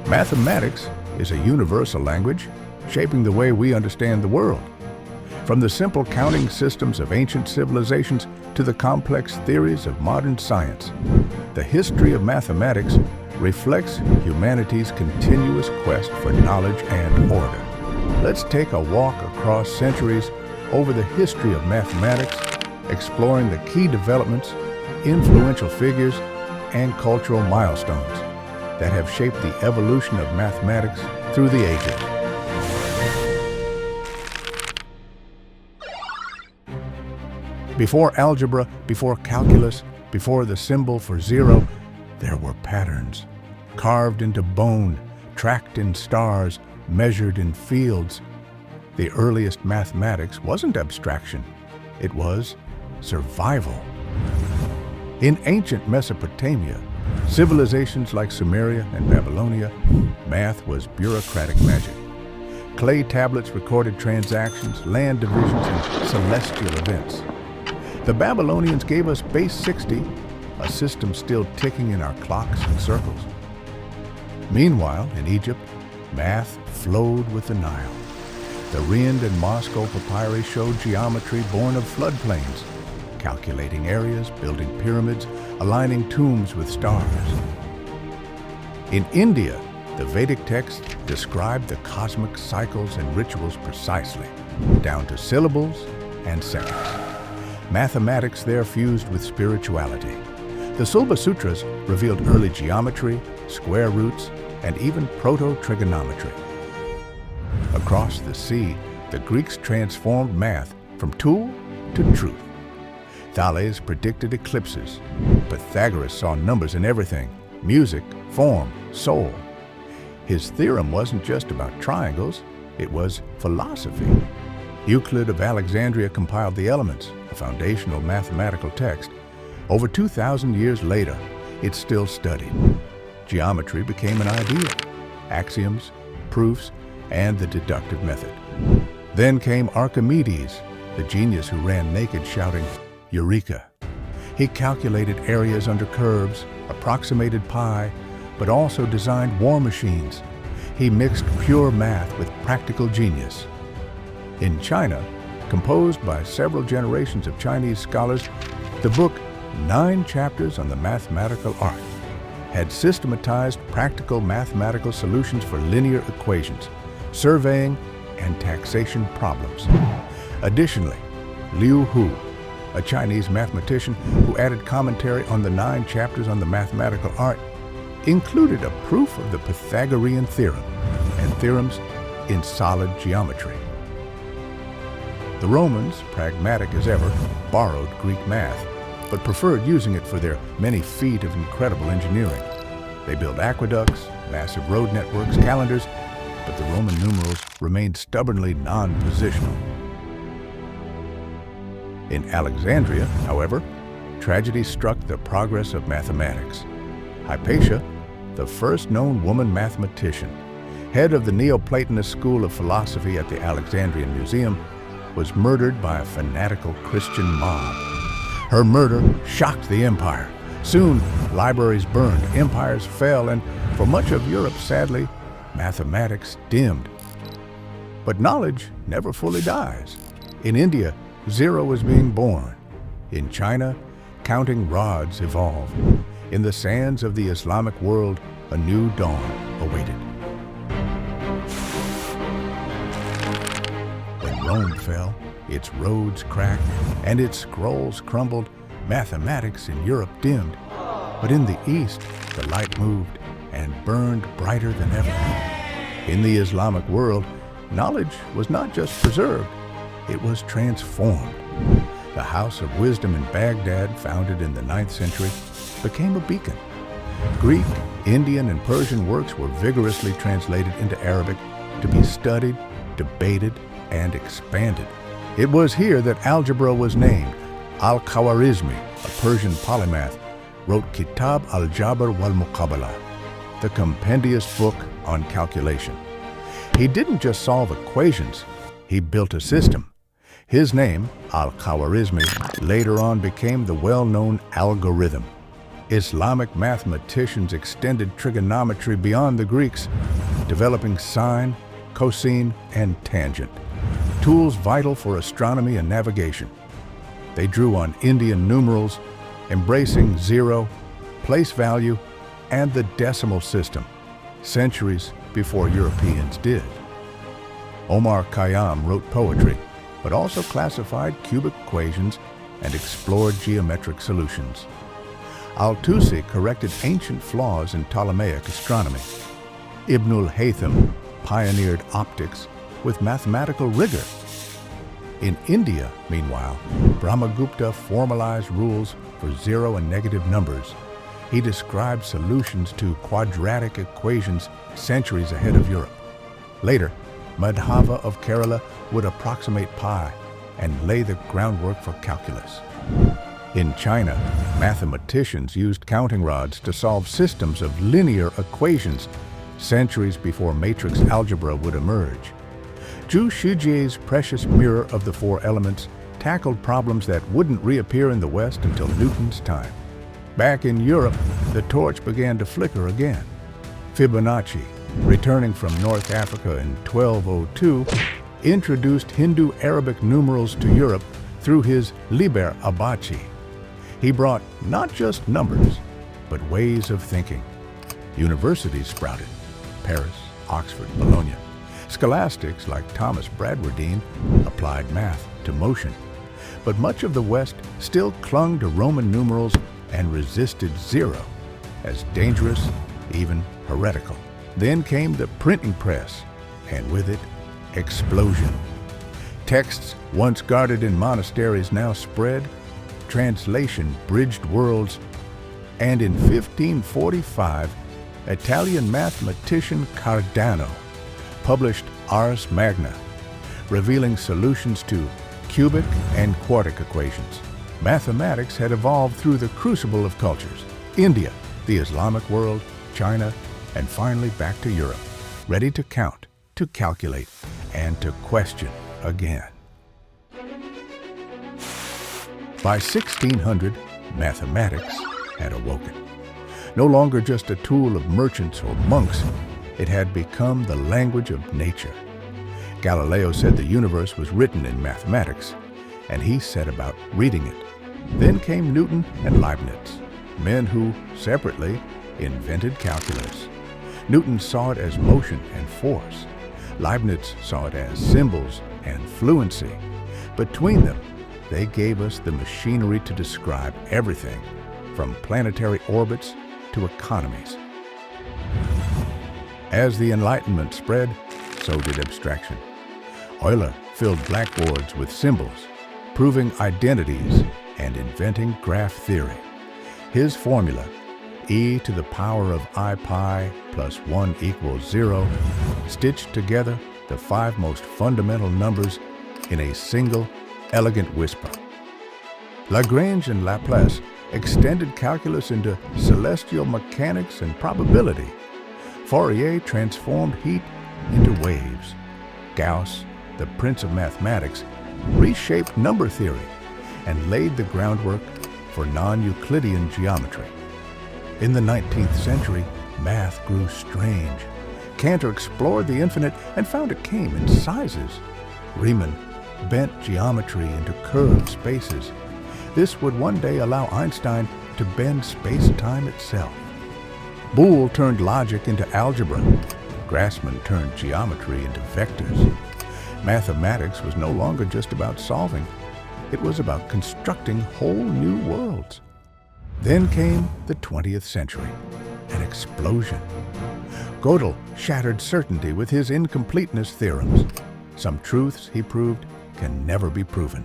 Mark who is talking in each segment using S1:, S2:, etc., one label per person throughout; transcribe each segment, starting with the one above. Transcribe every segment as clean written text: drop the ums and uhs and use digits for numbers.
S1: Mathematics is a universal language, shaping the way we understand the world. From the simple counting systems of ancient civilizations to the complex theories of modern science, the history of mathematics reflects humanity's continuous quest for knowledge and order. Let's take a walk across centuries over the history of mathematics, exploring the key developments, influential figures, and cultural milestones that have shaped the evolution of mathematics through the ages. Before algebra, before calculus, before the symbol for zero, there were patterns, carved into bone, tracked in stars, measured in fields. The earliest mathematics wasn't abstraction, it was survival. In ancient Mesopotamia, civilizations like Sumeria and Babylonia, math was bureaucratic magic. Clay tablets recorded transactions, land divisions, and celestial events. The Babylonians gave us base 60, a system still ticking in our clocks and circles. Meanwhile, in Egypt, math flowed with the Nile. The Rind and Moscow papyri showed geometry born of floodplains, calculating areas, building pyramids, aligning tombs with stars. In India, the Vedic text described the cosmic cycles and rituals precisely, down to syllables and seconds. Mathematics there fused with spirituality. The Sulba Sutras revealed early geometry, square roots, and even proto-trigonometry. Across the sea, the Greeks transformed math from tool to truth. Thales predicted eclipses. Pythagoras saw numbers in everything: music, form, soul. His theorem wasn't just about triangles, it was philosophy. Euclid of Alexandria compiled the Elements, a foundational mathematical text. Over 2,000 years later, it's still studied. Geometry became an ideal: axioms, proofs, and the deductive method. Then came Archimedes, the genius who ran naked shouting, "Eureka!" He calculated areas under curves, approximated pi, but also designed war machines. He mixed pure math with practical genius. In China, composed by several generations of Chinese scholars, the book 9 Chapters on the Mathematical Art had systematized practical mathematical solutions for linear equations, surveying, and taxation problems. Additionally, Liu Hu, a Chinese mathematician who added commentary on the 9 Chapters on the Mathematical Art, included a proof of the Pythagorean theorem and theorems in solid geometry. The Romans, pragmatic as ever, borrowed Greek math, but preferred using it for their many feats of incredible engineering. They built aqueducts, massive road networks, calendars, but the Roman numerals remained stubbornly non-positional. In Alexandria, however, tragedy struck the progress of mathematics. Hypatia, the first known woman mathematician, head of the Neoplatonist school of philosophy at the Alexandrian Museum, was murdered by a fanatical Christian mob. Her murder shocked the empire. Soon, libraries burned, empires fell, and for much of Europe, sadly, mathematics dimmed. But knowledge never fully dies. In India, zero was being born. In China, counting rods evolved. In the sands of the Islamic world, a new dawn awaited. When Rome fell, its roads cracked, and its scrolls crumbled, mathematics in Europe dimmed. But in the East, the light moved and burned brighter than ever. In the Islamic world, knowledge was not just preserved, it was transformed. The House of Wisdom in Baghdad, founded in the 9th century, became a beacon. Greek, Indian, and Persian works were vigorously translated into Arabic to be studied, debated, and expanded. It was here that algebra was named. Al-Khawarizmi, a Persian polymath, wrote Kitab al-Jabr wal-Muqabala, the compendious book on calculation. He didn't just solve equations, he built a system. His name, Al-Khawarizmi, later on became the well-known algorithm. Islamic mathematicians extended trigonometry beyond the Greeks, developing sine, cosine, and tangent, tools vital for astronomy and navigation. They drew on Indian numerals, embracing zero, place value, and the decimal system, centuries before Europeans did. Omar Khayyam wrote poetry, but also classified cubic equations and explored geometric solutions. Al-Tusi corrected ancient flaws in Ptolemaic astronomy. Ibn al-Haytham pioneered optics with mathematical rigor. In India, meanwhile, Brahmagupta formalized rules for zero and negative numbers. He described solutions to quadratic equations centuries ahead of Europe. Later, Madhava of Kerala would approximate pi and lay the groundwork for calculus. In China, mathematicians used counting rods to solve systems of linear equations centuries before matrix algebra would emerge. Zhu Shijie's precious mirror of the four elements tackled problems that wouldn't reappear in the West until Newton's time. Back in Europe, the torch began to flicker again. Fibonacci, returning from North Africa in 1202, introduced Hindu-Arabic numerals to Europe through his Liber Abaci. He brought not just numbers, but ways of thinking. Universities sprouted: Paris, Oxford, Bologna. Scholastics like Thomas Bradwardine applied math to motion. But much of the West still clung to Roman numerals and resisted zero as dangerous, even heretical. Then came the printing press, and with it, explosion. Texts once guarded in monasteries now spread, translation bridged worlds, and in 1545, Italian mathematician Cardano published Ars Magna, revealing solutions to cubic and quartic equations. Mathematics had evolved through the crucible of cultures: India, the Islamic world, China, and finally back to Europe, ready to count, to calculate, and to question again. By 1600, mathematics had awoken. No longer just a tool of merchants or monks, it had become the language of nature. Galileo said the universe was written in mathematics, and he set about reading it. Then came Newton and Leibniz, men who, separately, invented calculus. Newton saw it as motion and force. Leibniz saw it as symbols and fluency. Between them, they gave us the machinery to describe everything, from planetary orbits to economies. As the Enlightenment spread, so did abstraction. Euler filled blackboards with symbols, proving identities and inventing graph theory. His formula, e to the power of I pi plus 1 equals 0, stitched together the 5 most fundamental numbers in a single, elegant whisper. Lagrange and Laplace extended calculus into celestial mechanics and probability. Fourier transformed heat into waves. Gauss, the prince of mathematics, reshaped number theory and laid the groundwork for non-Euclidean geometry. In the 19th century, math grew strange. Cantor explored the infinite and found it came in sizes. Riemann bent geometry into curved spaces. This would one day allow Einstein to bend space-time itself. Boole turned logic into algebra. Grassmann turned geometry into vectors. Mathematics was no longer just about solving. It was about constructing whole new worlds. Then came the 20th century, an explosion. Gödel shattered certainty with his incompleteness theorems. Some truths, he proved, can never be proven.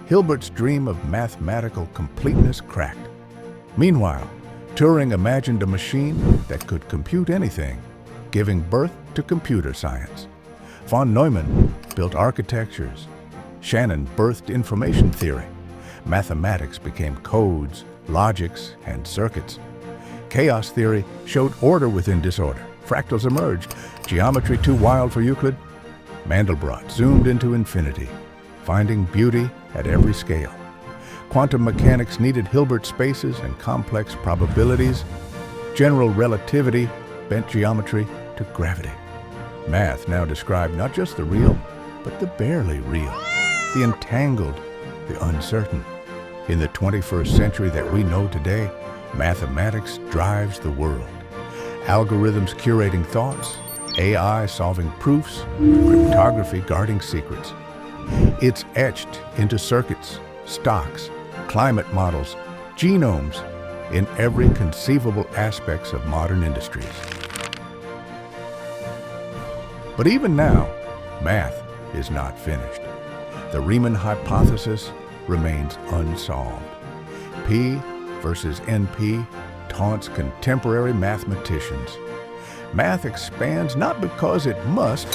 S1: Hilbert's dream of mathematical completeness cracked. Meanwhile, Turing imagined a machine that could compute anything, giving birth to computer science. Von Neumann built architectures. Shannon birthed information theory. Mathematics became codes, logics, and circuits. Chaos theory showed order within disorder. Fractals emerged. Geometry too wild for Euclid? Mandelbrot zoomed into infinity, finding beauty at every scale. Quantum mechanics needed Hilbert spaces and complex probabilities. General relativity bent geometry to gravity. Math now described not just the real, but the barely real, the entangled, the uncertain. In the 21st century that we know today, mathematics drives the world. Algorithms curating thoughts, AI solving proofs, cryptography guarding secrets. It's etched into circuits, stocks, climate models, genomes, in every conceivable aspects of modern industries. But even now, math is not finished. The Riemann hypothesis remains unsolved. P versus NP taunts contemporary mathematicians. Math expands not because it must,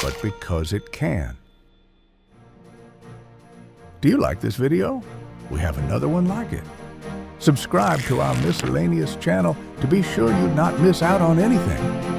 S1: but because it can. Do you like this video? We have another one like it. Subscribe to our Miscellaneous channel to be sure you not miss out on anything.